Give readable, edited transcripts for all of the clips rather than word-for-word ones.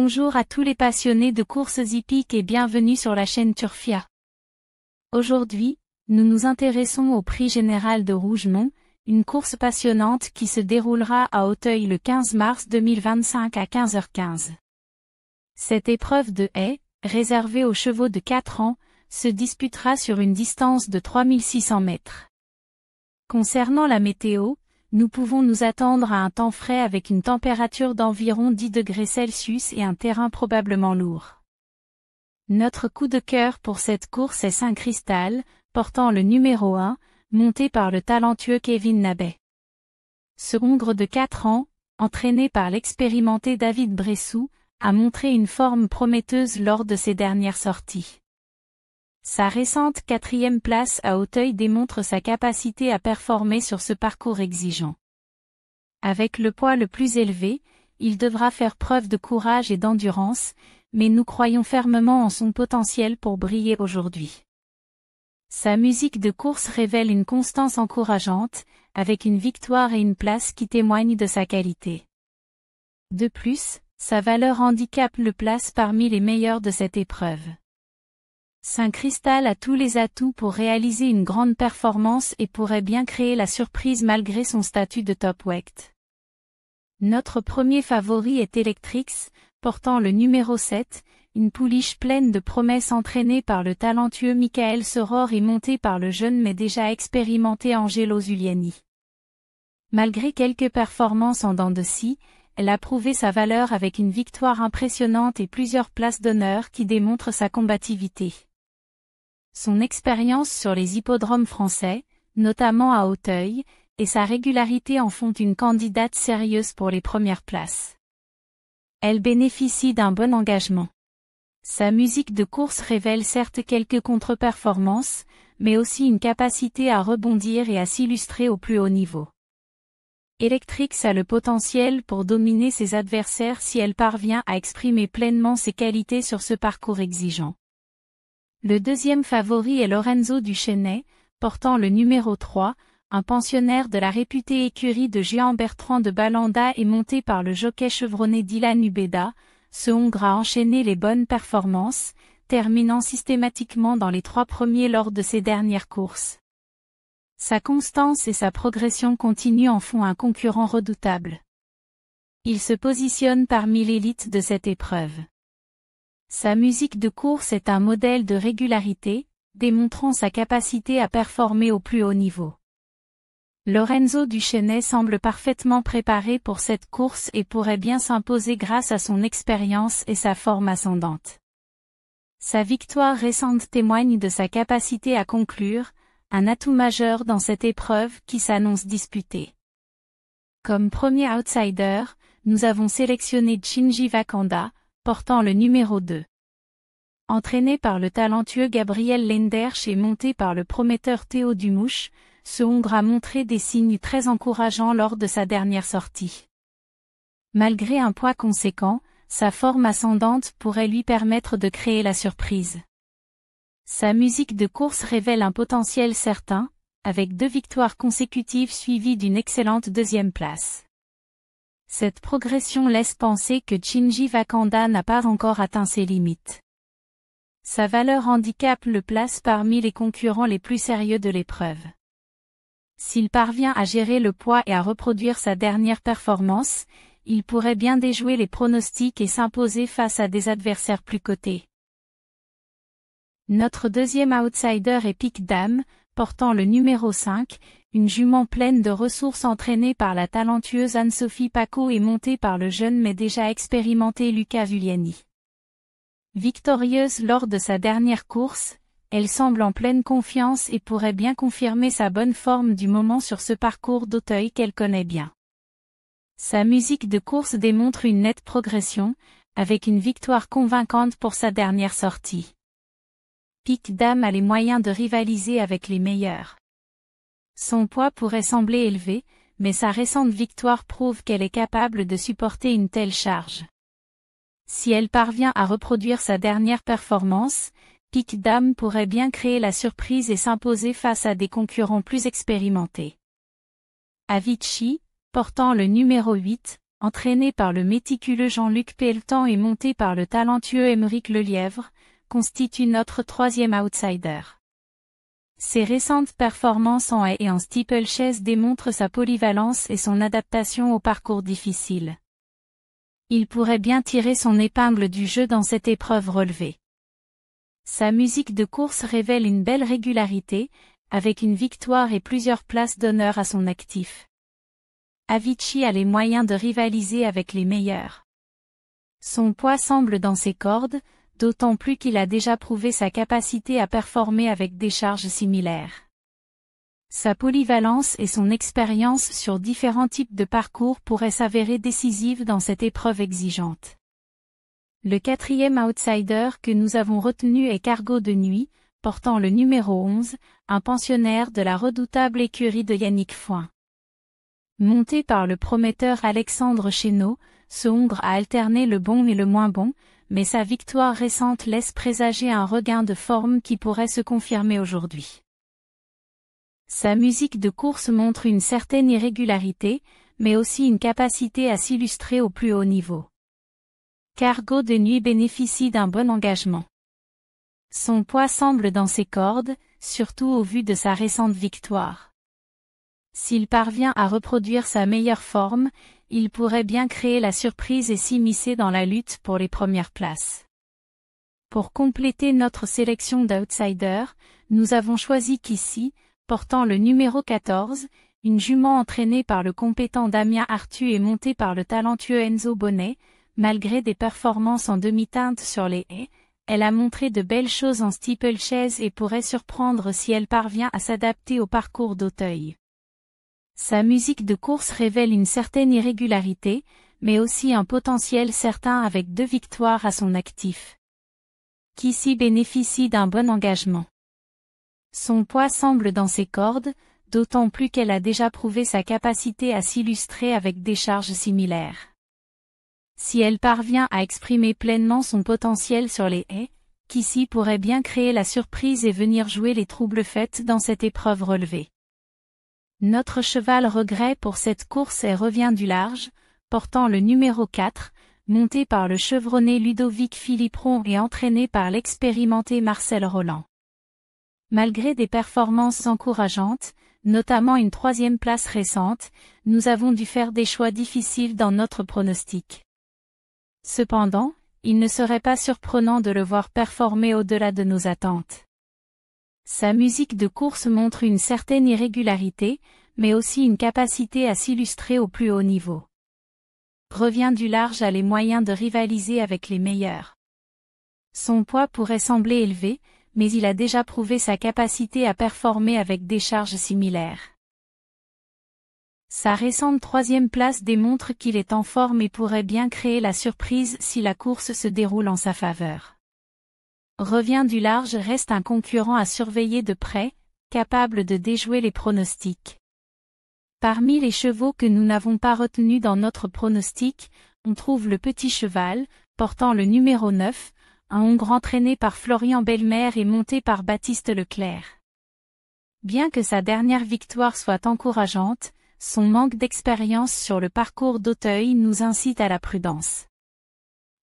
Bonjour à tous les passionnés de courses hippiques et bienvenue sur la chaîne Turfia. Aujourd'hui, nous nous intéressons au prix général de Rougemont, une course passionnante qui se déroulera à Auteuil le 15 mars 2025 à 15h15. Cette épreuve de haies, réservée aux chevaux de 4 ans, se disputera sur une distance de 3600 mètres. Concernant la météo, nous pouvons nous attendre à un temps frais avec une température d'environ 10 degrés Celsius et un terrain probablement lourd. Notre coup de cœur pour cette course est Saint-Cristal, portant le numéro 1, monté par le talentueux Kevin Nabet. Ce hongre de 4 ans, entraîné par l'expérimenté David Bressou, a montré une forme prometteuse lors de ses dernières sorties. Sa récente 4e place à Auteuil démontre sa capacité à performer sur ce parcours exigeant. Avec le poids le plus élevé, il devra faire preuve de courage et d'endurance, mais nous croyons fermement en son potentiel pour briller aujourd'hui. Sa musique de course révèle une constance encourageante, avec une victoire et une place qui témoignent de sa qualité. De plus, sa valeur handicap le place parmi les meilleurs de cette épreuve. Saint-Cristal a tous les atouts pour réaliser une grande performance et pourrait bien créer la surprise malgré son statut de top weight. Notre premier favori est Electrix, portant le numéro 7, une pouliche pleine de promesses entraînée par le talentueux Michael Soror et montée par le jeune mais déjà expérimenté Angelo Zuliani. Malgré quelques performances en dents de scie, elle a prouvé sa valeur avec une victoire impressionnante et plusieurs places d'honneur qui démontrent sa combativité. Son expérience sur les hippodromes français, notamment à Auteuil, et sa régularité en font une candidate sérieuse pour les premières places. Elle bénéficie d'un bon engagement. Sa musique de course révèle certes quelques contre-performances, mais aussi une capacité à rebondir et à s'illustrer au plus haut niveau. Electrix a le potentiel pour dominer ses adversaires si elle parvient à exprimer pleinement ses qualités sur ce parcours exigeant. Le deuxième favori est Lorenzo Duchesnay, portant le numéro 3, un pensionnaire de la réputée écurie de Jean-Bertrand de Balanda et monté par le jockey chevronné Dylan Ubeda. Ce Hongre a enchaîné les bonnes performances, terminant systématiquement dans les 3 premiers lors de ses dernières courses. Sa constance et sa progression continue en font un concurrent redoutable. Il se positionne parmi l'élite de cette épreuve. Sa musique de course est un modèle de régularité, démontrant sa capacité à performer au plus haut niveau. Lorenzo Duchesnay semble parfaitement préparé pour cette course et pourrait bien s'imposer grâce à son expérience et sa forme ascendante. Sa victoire récente témoigne de sa capacité à conclure, un atout majeur dans cette épreuve qui s'annonce disputée. Comme premier outsider, nous avons sélectionné Chinji Wakanda, portant le numéro 2. Entraîné par le talentueux Gabriel Lenderch et monté par le prometteur Théo Dumouche, ce Hongre a montré des signes très encourageants lors de sa dernière sortie. Malgré un poids conséquent, sa forme ascendante pourrait lui permettre de créer la surprise. Sa musique de course révèle un potentiel certain, avec 2 victoires consécutives suivies d'une excellente 2e place. Cette progression laisse penser que Chinji Wakanda n'a pas encore atteint ses limites. Sa valeur handicap le place parmi les concurrents les plus sérieux de l'épreuve. S'il parvient à gérer le poids et à reproduire sa dernière performance, il pourrait bien déjouer les pronostics et s'imposer face à des adversaires plus cotés. Notre deuxième outsider est Pic Dame, portant le numéro 5, une jument pleine de ressources entraînée par la talentueuse Anne-Sophie Paco et montée par le jeune mais déjà expérimenté Luca Vuliani. Victorieuse lors de sa dernière course, elle semble en pleine confiance et pourrait bien confirmer sa bonne forme du moment sur ce parcours d'Auteuil qu'elle connaît bien. Sa musique de course démontre une nette progression, avec une victoire convaincante pour sa dernière sortie. Pic Dame a les moyens de rivaliser avec les meilleurs. Son poids pourrait sembler élevé, mais sa récente victoire prouve qu'elle est capable de supporter une telle charge. Si elle parvient à reproduire sa dernière performance, Pic Dame pourrait bien créer la surprise et s'imposer face à des concurrents plus expérimentés. Avicii, portant le numéro 8, entraîné par le méticuleux Jean-Luc Pelletan et monté par le talentueux Aymeric Lelièvre, constitue notre troisième outsider. Ses récentes performances en haie et en steeplechase démontrent sa polyvalence et son adaptation aux parcours difficiles. Il pourrait bien tirer son épingle du jeu dans cette épreuve relevée. Sa musique de course révèle une belle régularité, avec une victoire et plusieurs places d'honneur à son actif. Avicii a les moyens de rivaliser avec les meilleurs. Son poids semble dans ses cordes, d'autant plus qu'il a déjà prouvé sa capacité à performer avec des charges similaires. Sa polyvalence et son expérience sur différents types de parcours pourraient s'avérer décisives dans cette épreuve exigeante. Le quatrième outsider que nous avons retenu est Cargo de Nuit, portant le numéro 11, un pensionnaire de la redoutable écurie de Yannick Foin. Monté par le prometteur Alexandre Chénaud, ce Hongre a alterné le bon et le moins bon, mais sa victoire récente laisse présager un regain de forme qui pourrait se confirmer aujourd'hui. Sa musique de course montre une certaine irrégularité, mais aussi une capacité à s'illustrer au plus haut niveau. Cargo de Nuit bénéficie d'un bon engagement. Son poids semble dans ses cordes, surtout au vu de sa récente victoire. S'il parvient à reproduire sa meilleure forme, il pourrait bien créer la surprise et s'immiscer dans la lutte pour les premières places. Pour compléter notre sélection d'outsiders, nous avons choisi Kissy, portant le numéro 14, une jument entraînée par le compétent Damien Arthus et montée par le talentueux Enzo Bonnet. Malgré des performances en demi-teinte sur les haies, elle a montré de belles choses en steeplechase et pourrait surprendre si elle parvient à s'adapter au parcours d'Auteuil. Sa musique de course révèle une certaine irrégularité, mais aussi un potentiel certain avec 2 victoires à son actif. Kissy bénéficie d'un bon engagement. Son poids semble dans ses cordes, d'autant plus qu'elle a déjà prouvé sa capacité à s'illustrer avec des charges similaires. Si elle parvient à exprimer pleinement son potentiel sur les haies, Kissy pourrait bien créer la surprise et venir jouer les trouble-fêtes dans cette épreuve relevée. Notre cheval regret pour cette course est Revient du large, portant le numéro 4, monté par le chevronné Ludovic Philippron et entraîné par l'expérimenté Marcel Roland. Malgré des performances encourageantes, notamment une 3e place récente, nous avons dû faire des choix difficiles dans notre pronostic. Cependant, il ne serait pas surprenant de le voir performer au-delà de nos attentes. Sa musique de course montre une certaine irrégularité, mais aussi une capacité à s'illustrer au plus haut niveau. Revient du large a les moyens de rivaliser avec les meilleurs. Son poids pourrait sembler élevé, mais il a déjà prouvé sa capacité à performer avec des charges similaires. Sa récente 3e place démontre qu'il est en forme et pourrait bien créer la surprise si la course se déroule en sa faveur. Revient du large reste un concurrent à surveiller de près, capable de déjouer les pronostics. Parmi les chevaux que nous n'avons pas retenus dans notre pronostic, on trouve le Petit Cheval, portant le numéro 9, un Hongre entraîné par Florian Belmer et monté par Baptiste Leclerc. Bien que sa dernière victoire soit encourageante, son manque d'expérience sur le parcours d'Auteuil nous incite à la prudence.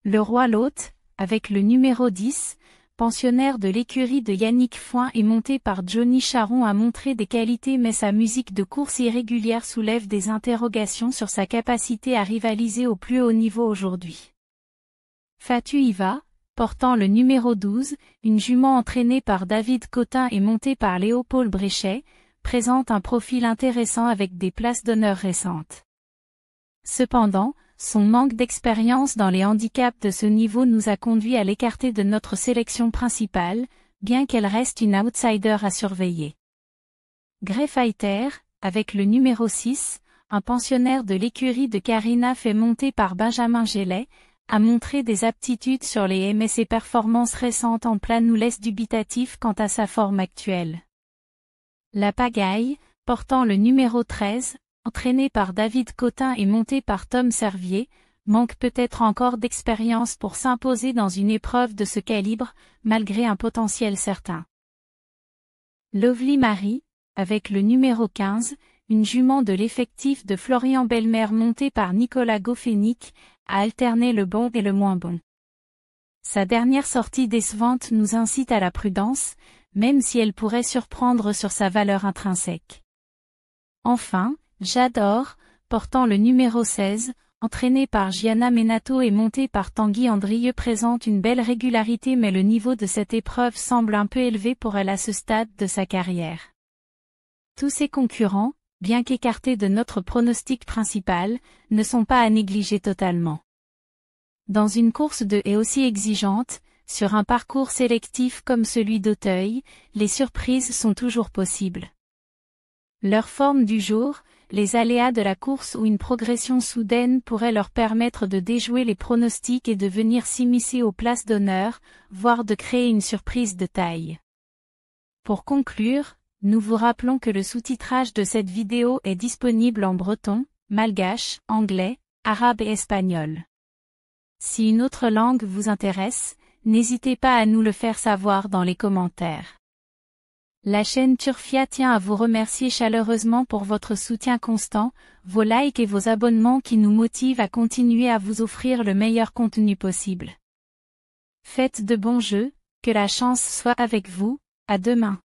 Le Roi L'Hôte, avec le numéro 10, pensionnaire de l'écurie de Yannick Foin et monté par Johnny Charon, a montré des qualités, mais sa musique de course irrégulière soulève des interrogations sur sa capacité à rivaliser au plus haut niveau aujourd'hui. Fatu Iva, portant le numéro 12, une jument entraînée par David Cotin et montée par Léopold Bréchet, présente un profil intéressant avec des places d'honneur récentes. Cependant, son manque d'expérience dans les handicaps de ce niveau nous a conduit à l'écarter de notre sélection principale, bien qu'elle reste une outsider à surveiller. Grey Fighter, avec le numéro 6, un pensionnaire de l'écurie de Karina fait monter par Benjamin Gélet, a montré des aptitudes sur les haies, mais ses performances récentes en plat nous laissent dubitatifs quant à sa forme actuelle. La Pagaille, portant le numéro 13, entraîné par David Cotin et monté par Tom Servier, manque peut-être encore d'expérience pour s'imposer dans une épreuve de ce calibre, malgré un potentiel certain. Lovely Marie, avec le numéro 15, une jument de l'effectif de Florian Belmer montée par Nicolas Goffenick, a alterné le bon et le moins bon. Sa dernière sortie décevante nous incite à la prudence, même si elle pourrait surprendre sur sa valeur intrinsèque. Enfin, J'adore, portant le numéro 16, entraîné par Gianna Menato et monté par Tanguy Andrieux présente une belle régularité mais le niveau de cette épreuve semble un peu élevé pour elle à ce stade de sa carrière. Tous ses concurrents, bien qu'écartés de notre pronostic principal, ne sont pas à négliger totalement. Dans une course de et aussi exigeante, sur un parcours sélectif comme celui d'Auteuil, les surprises sont toujours possibles. Leur forme du jour, les aléas de la course ou une progression soudaine pourraient leur permettre de déjouer les pronostics et de venir s'immiscer aux places d'honneur, voire de créer une surprise de taille. Pour conclure, nous vous rappelons que le sous-titrage de cette vidéo est disponible en breton, malgache, anglais, arabe et espagnol. Si une autre langue vous intéresse, n'hésitez pas à nous le faire savoir dans les commentaires. La chaîne Turfia tient à vous remercier chaleureusement pour votre soutien constant, vos likes et vos abonnements qui nous motivent à continuer à vous offrir le meilleur contenu possible. Faites de bons jeux, que la chance soit avec vous, à demain.